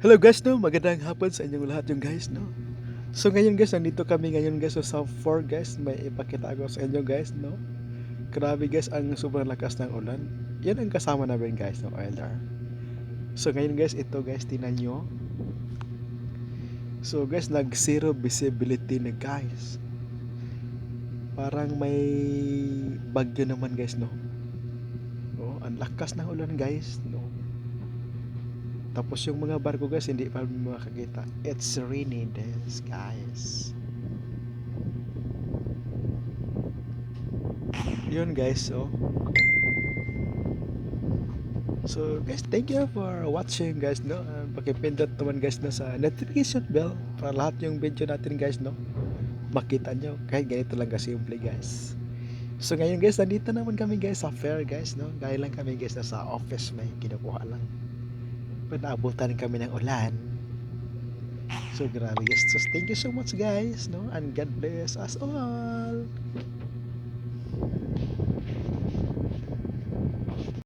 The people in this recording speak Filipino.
Hello guys, no? Magandang hapon sa inyong lahat yung guys, no? So ngayon guys, nandito kami ngayon guys sa South 4 guys. May ipakita ko sa inyo guys, no? Grabe guys, ang sobrang lakas ng ulan. Yan ang kasama namin guys, no? LR. So ngayon guys, ito guys, tinan nyo. So guys, nag zero visibility na guys. Parang may bagyo naman guys, no? Oh, ang lakas ng ulan guys, no? Tapos yung mga barko guys, hindi pa makakita. It's rainy days guys. Yun guys, so guys, thank you for watching guys, no. Pakipindot naman guys na sa notification bell para lahat yung video natin guys, no, makita nyo kahit ganito lang kasimple guys. So ngayon guys, nandito naman kami guys sa fair guys, no. Dahil lang kami guys na sa office, may kinukuha lang. Pinaabutan kami ng ulan. So grabe guys. So thank you so much guys, no, and God bless us all.